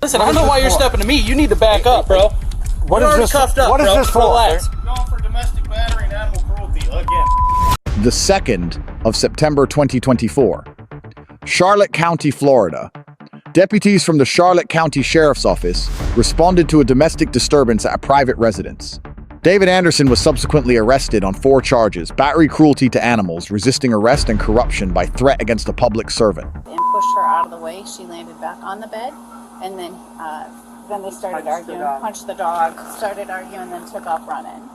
Listen, I don't know why you're stepping to me. You need to back up, bro. What is this? Cuffed up, what is bro. this for? Relax. Going for domestic battery and animal cruelty again. The 2nd of September 2024, Charlotte County, Florida. Deputies from the Charlotte County Sheriff's Office responded to a domestic disturbance at a private residence. David Anderson was subsequently arrested on 4 charges: battery, cruelty to animals, resisting arrest, and corruption by threat against a public servant. And pushed her out of the way. She landed back on the bed, and then they started arguing, punched the dog, started arguing, then took off running.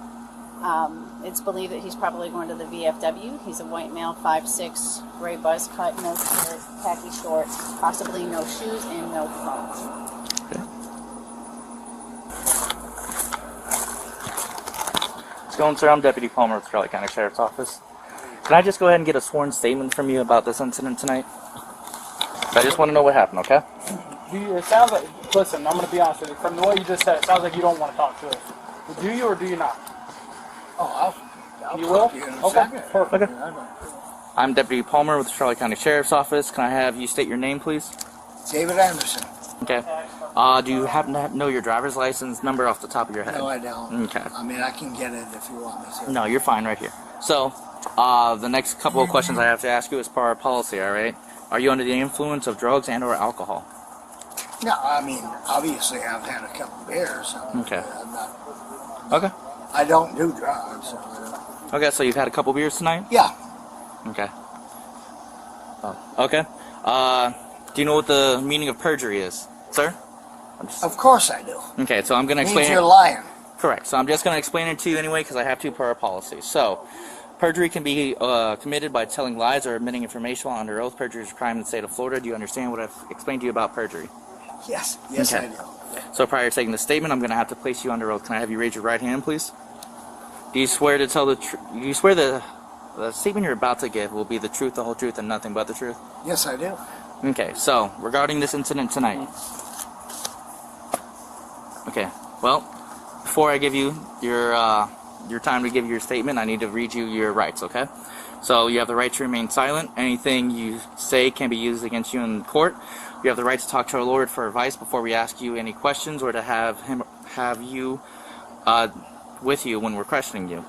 It's believed that he's probably going to the VFW. He's a white male, 5'6", gray buzz cut, no shirt, khaki shorts, possibly no shoes, and no phone. Okay. What's going on, sir? I'm Deputy Palmer with the Charlotte County Sheriff's Office. Can I just go ahead and get a sworn statement from you about this incident tonight? I just want to know what happened, okay? It sounds like, listen, I'm going to be honest with you. From the way you just said, it sounds like you don't want to talk to us. Do you or do you not? Oh, I'll You will? talk to you in a Okay, second. perfect. Okay. I'm Deputy Palmer with the Charlotte County Sheriff's Office. Can I have you state your name, please? David Anderson. Okay. Do you happen to know your driver's license number off the top of your head? No, I don't. Okay. I mean, I can get it if you want me to. No, you're fine right here. So, the next couple of questions I have to ask you is per our policy, alright? Are you under the influence of drugs and or alcohol? No, I mean, obviously I've had a couple beers. So Okay. I'm not, Okay. I don't do drugs. So I don't. Okay, so you've had a couple beers tonight? Yeah. Okay. Oh, okay. Do you know what the meaning of perjury is, sir? Of course I do. Okay, so I'm going to Means explain you're it. lying. Correct. So I'm just going to explain it to you anyway because I have to per our policy. So, perjury can be committed by telling lies or admitting information while under oath. Perjury is a crime in the state of Florida. Do you understand what I've explained to you about perjury? Yes. Yes, Okay. I do. So prior to taking the statement, I'm going to have to place you under oath. Can I have you raise your right hand, please? Do you swear to tell the truth? You swear the statement you're about to give will be the truth, the whole truth, and nothing but the truth? Yes, I do. Okay, so regarding this incident tonight. Okay, well, before I give you your time to give your statement, I need to read you your rights, okay? So you have the right to remain silent. Anything you say can be used against you in court. You have the right to talk to our lawyer for advice before we ask you any questions or to have you with you when we're questioning you.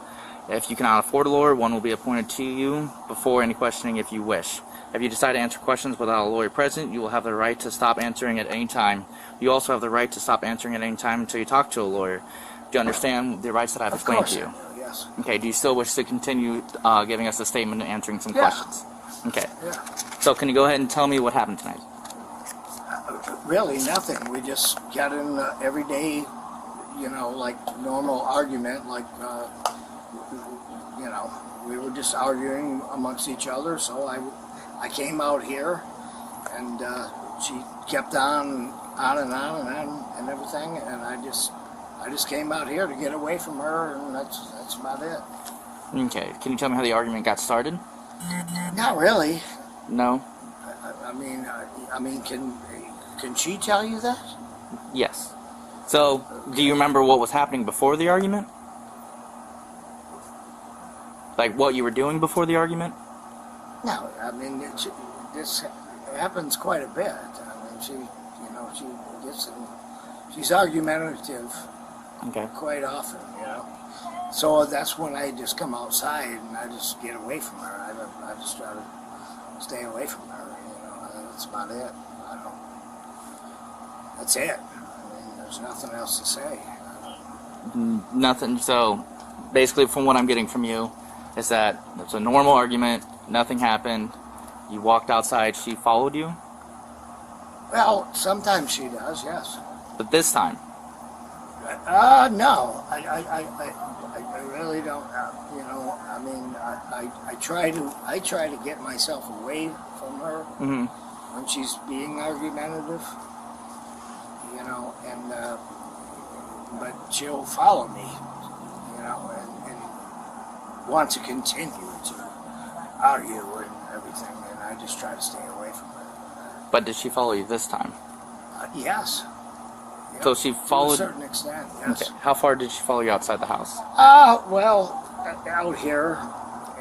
If you cannot afford a lawyer, one will be appointed to you before any questioning if you wish. If you decide to answer questions without a lawyer present, you will have the right to stop answering at any time. You also have the right to stop answering at any time until you talk to a lawyer. Do you understand the rights that I've explained to you? Of course I do, yes. Okay, do you still wish to continue giving us a statement and answering some questions? Okay. Yeah. So can you go ahead and tell me what happened tonight? Really, nothing. We just got in everyday, like normal argument, like, we were just arguing amongst each other, so I came out here, and she kept on and everything, and I just came out here to get away from her, and that's about it. Okay, can you tell me how the argument got started? Not really. No? I mean, can she tell you that? Yes. So, do you remember what was happening before the argument? Like what you were doing before the argument? No, I mean, this happens quite a bit. I mean, she gets she's argumentative quite often, So that's when I just come outside and I just get away from her. I just try to stay away from her, That's about it. That's it. I mean, there's nothing else to say. Nothing. So, basically, from what I'm getting from you, is that it's a normal argument, nothing happened, you walked outside, she followed you? Well, sometimes she does, yes. But this time? No. I really don't, I mean, I try to get myself away from her when she's being argumentative, but she'll follow me, and want to continue to argue and everything, and I just try to stay away from her. But did she follow you this time? Yes. So she followed... To a certain extent, yes. Okay. How far did she follow you outside the house? Well, out here,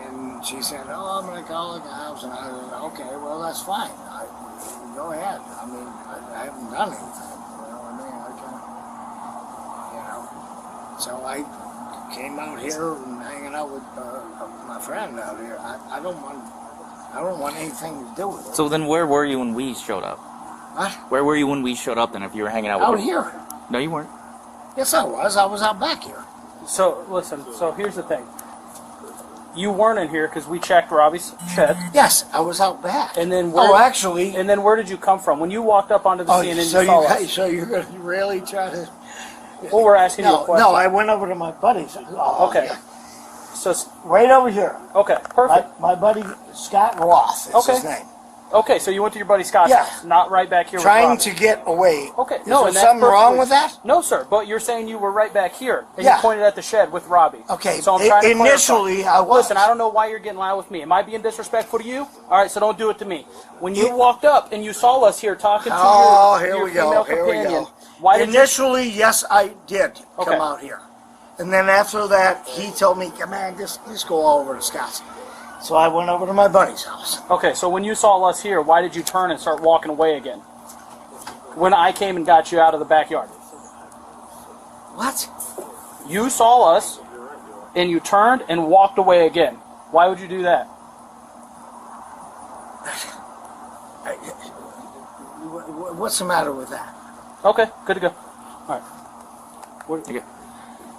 and she said, "Oh, I'm going to call the house," and I said, "Okay, well, that's fine. Go ahead. I mean, I haven't done anything, So I came out here and hanging out with my friend out here. I don't want anything to do with it. So then where were you when we showed up? What? Where were you when we showed up then if you were hanging out with Out her? here. No, you weren't. Yes, I was. I was out back here. So listen. So here's the thing. You weren't in here because we checked Robbie's shed. Yes, I was out back. And then where? Oh, actually. And then where did you come from when you walked up onto the scene and you saw us? So you're going to really try to? Well, we're asking you a question. No, I went over to my buddy's. Oh, Okay. yeah. So Right over here. okay, perfect. My buddy Scott Roth is his name. Okay, so you went to your buddy Scott's Yeah. house, not right back here. Trying with to Robbie. get away. Okay. No, so is that's something wrong perfectly- with that? No, sir. But you're saying you were right back here, and Yeah. you pointed at the shed with Robbie. Okay. So I'm trying to initially, clarify. I was. Listen, I don't know why you're getting loud with me. Am I being disrespectful to you? All right, so don't do it to me. When you walked up and you saw us here talking to your female companion, why did Initially, yes, I did Okay. come out here. And then after that, he told me, come on, just go over to Scott's. So I went over to my buddy's house. Okay, so when you saw us here, why did you turn and start walking away again? When I came and got you out of the backyard. What? You saw us, and you turned and walked away again. Why would you do that? What's the matter with that? Okay, good to go. All right. Okay. All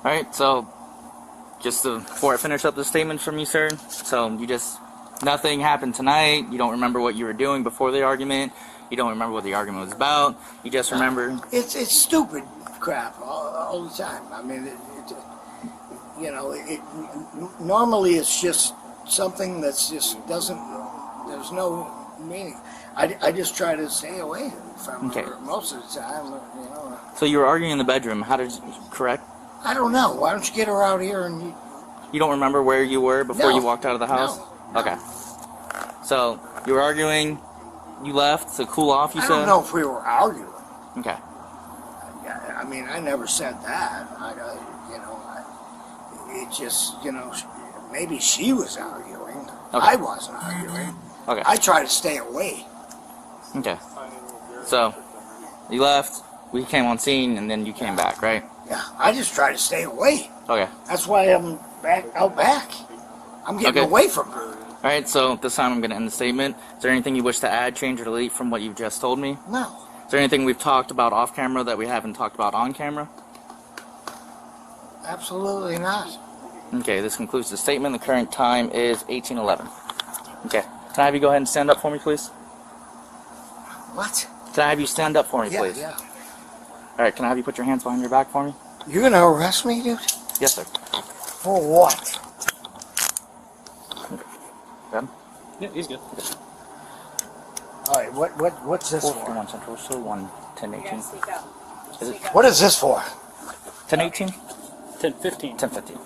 right. So, just before I finish up the statement from you, sir. So nothing happened tonight. You don't remember what you were doing before the argument. You don't remember what the argument was about. You just remember. It's stupid crap all the time. I mean, normally it's just something that's just doesn't. There's no meaning. I just try to stay away from her most of the time. So you were arguing in the bedroom. How did correct? I don't know. Why don't you get her out here and You don't remember where you were before No. you walked out of the house? No. Okay. So you were arguing. You left to cool off. You I said. don't know if we were arguing. Okay. I mean, I never said that. It just, maybe she was arguing. Okay. I wasn't arguing. Okay. I try to stay away. Okay. So you left. We came on scene, and then you came back, right? Yeah, I just try to stay away. Okay. That's why I'm out back. I'm getting Okay. away from her. All right. So this time I'm going to end the statement. Is there anything you wish to add, change, or delete from what you've just told me? No, Is there anything we've talked about off camera that we haven't talked about on camera? absolutely not. Okay. This concludes the statement. The current time is 18:11. Okay. Can I have you go ahead and stand up for me, please? What? Can I have you stand up for me, please? Yeah. All right. Can I have you put your hands behind your back for me? You're gonna arrest me, dude? Yes, sir. For what? Good. Yeah, he's good. All right. What's this for? 441 Central, so 1018. Is it What is this for? 1018? 10:15. 1015.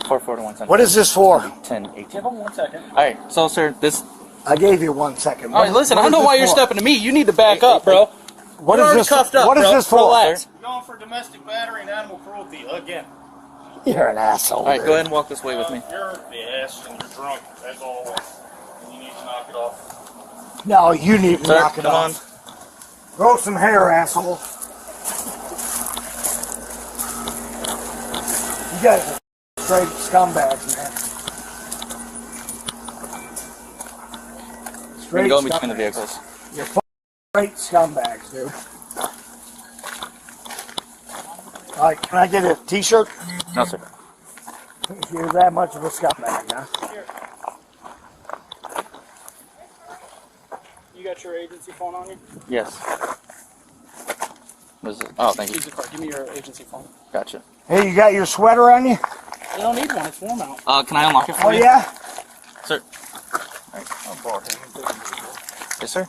441 Central. What is this for? 1018. Give him 1 second. All right. So, sir, this. I gave you 1 second. All right, listen, I don't know why you're stepping to me. You need to back up, bro. What You're is already this? cuffed up, What is bro. this for? Relax. You're going for domestic battery and animal cruelty again. You're an asshole. All right. dude. Go ahead and walk this way with me. You're the ass and you're drunk, as always. And you need to knock it off. No, you need to Sir, knock it come on. off. Grow some hair, asshole. You guys are straight scumbags, man. We're Straight going to go in between the scumbags. vehicles. You're straight scumbags, dude. All right, can I get a T-shirt? No, sir. You're that much of a scumbag, huh? You got your agency phone on you? Yes. Was it? Oh, thank you. Use the card. Give me your agency phone. Gotcha. Hey, you got your sweater on you? You don't need one. It's warm out. Can I unlock it for Oh, you? yeah? Sir. All right. Yes, sir.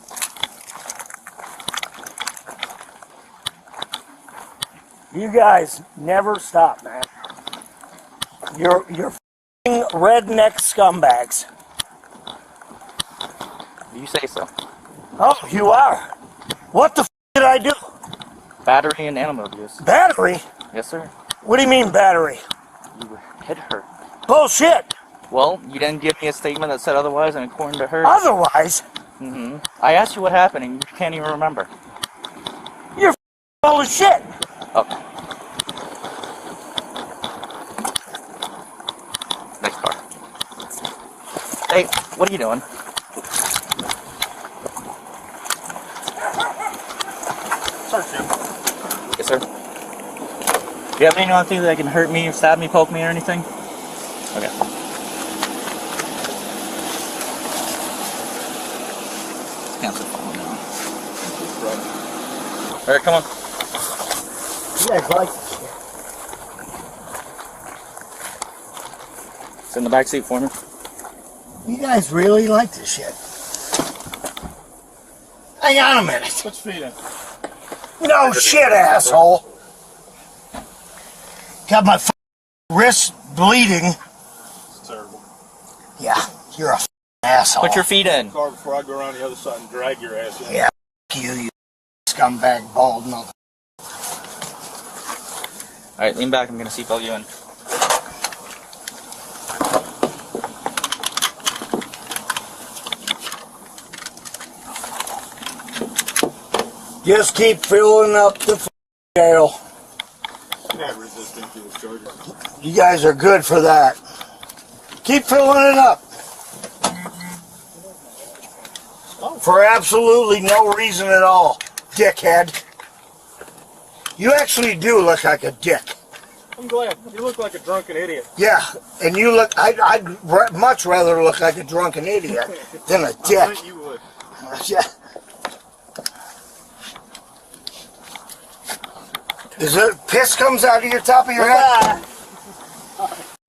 You guys never stop, man. You're f***ing redneck scumbags. You say so. Oh, you are. What the f*** did I do? Battery and animal abuse. Battery? Yes, sir. What do you mean battery? You hit her. Bullshit. Well, you didn't give me a statement that said otherwise, and according to her, Otherwise, I asked you what happened, and you can't even remember. you're full of shit. Okay. Hey, what are you doing? Search him. Yes, sir. Do you have anything that can hurt me, stab me, poke me, or anything? Okay. Cancel phone now. Alright, come on. You guys like this shit. Sit in the back seat for me. You guys really like this shit. Hang on a minute. Put your feet in. No shit, asshole. Got my wrist bleeding. It's terrible. Yeah, you're a asshole. Put your feet in. Car before I go around the other side and drag your ass in. Yeah, you scumbag bald mother. Alright, lean back. I'm gonna seatbelt you in. Just keep filling up the jail. Not resisting to the charges. You guys are good for that. Keep filling it up. For absolutely no reason at all, dickhead. You actually do look like a dick. I'm glad. You look like a drunken idiot. Yeah, and you look, I'd much rather look like a drunken idiot than a I dick. think you would. Yeah. Is it piss comes out of your top of your head?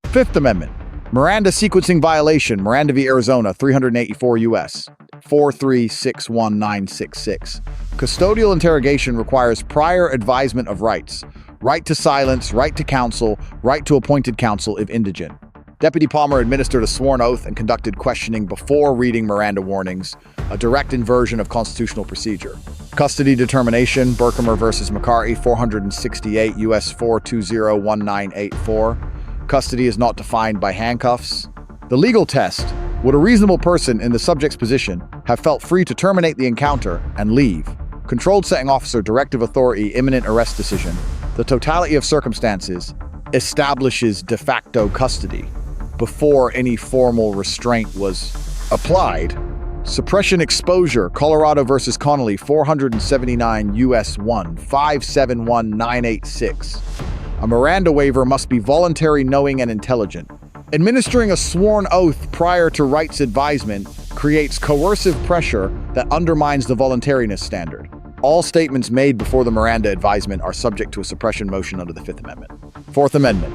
Fifth Amendment. Miranda sequencing violation. Miranda v. Arizona, 384 U.S. 4361966. Custodial interrogation requires prior advisement of rights. Right to silence, right to counsel, right to appointed counsel if indigent. Deputy Palmer administered a sworn oath and conducted questioning before reading Miranda warnings, a direct inversion of constitutional procedure. Custody determination, Berkemer versus McCarty, 468 U.S. 4201984. Custody is not defined by handcuffs. The legal test: would a reasonable person in the subject's position have felt free to terminate the encounter and leave? Controlled setting officer, directive authority, imminent arrest decision. The totality of circumstances establishes de facto custody before any formal restraint was applied. Suppression exposure, Colorado versus Connolly, 479 U.S. 1, 571986. A Miranda waiver must be voluntary, knowing, and intelligent. Administering a sworn oath prior to rights advisement creates coercive pressure that undermines the voluntariness standard. All statements made before the Miranda advisement are subject to a suppression motion under the Fifth Amendment. Fourth Amendment.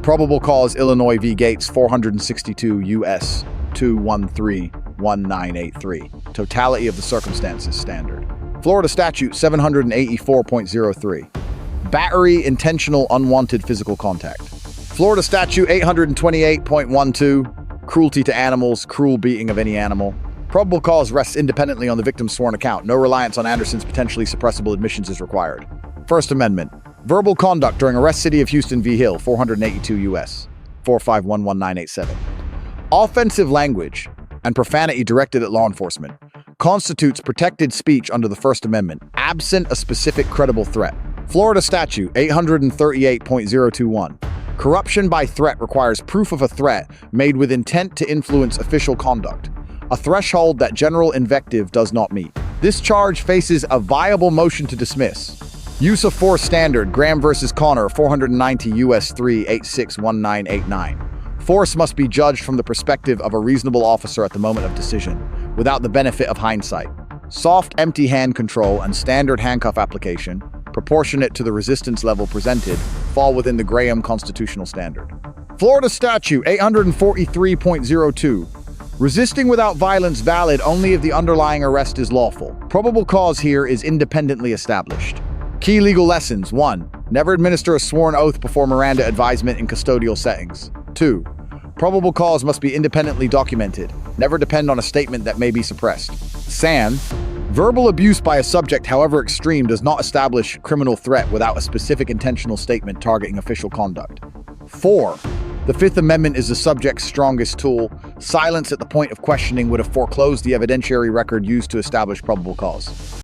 Probable cause, Illinois v. Gates, 462 U.S. 2131983. Totality of the circumstances standard. Florida Statute 784.03. Battery, intentional, unwanted physical contact. Florida Statute 828.12. Cruelty to animals, cruel beating of any animal. Probable cause rests independently on the victim's sworn account. No reliance on Anderson's potentially suppressible admissions is required. First Amendment. Verbal conduct during arrest, City of Houston v. Hill, 482 U.S. 4511987. Offensive language and profanity directed at law enforcement constitutes protected speech under the First Amendment, absent a specific credible threat. Florida Statute 838.021. Corruption by threat requires proof of a threat made with intent to influence official conduct, a threshold that general invective does not meet. This charge faces a viable motion to dismiss. Use of force standard, Graham versus Connor, 490 U.S. 3861989. Force must be judged from the perspective of a reasonable officer at the moment of decision, without the benefit of hindsight. Soft, empty hand control and standard handcuff application, proportionate to the resistance level presented, fall within the Graham constitutional standard. Florida Statute 843.02. Resisting without violence valid only if the underlying arrest is lawful. Probable cause here is independently established. Key legal lessons. 1. Never administer a sworn oath before Miranda advisement in custodial settings. 2. Probable cause must be independently documented. Never depend on a statement that may be suppressed. SAN. Verbal abuse by a subject, however extreme, does not establish criminal threat without a specific intentional statement targeting official conduct. 4. The Fifth Amendment is the subject's strongest tool. Silence at the point of questioning would have foreclosed the evidentiary record used to establish probable cause.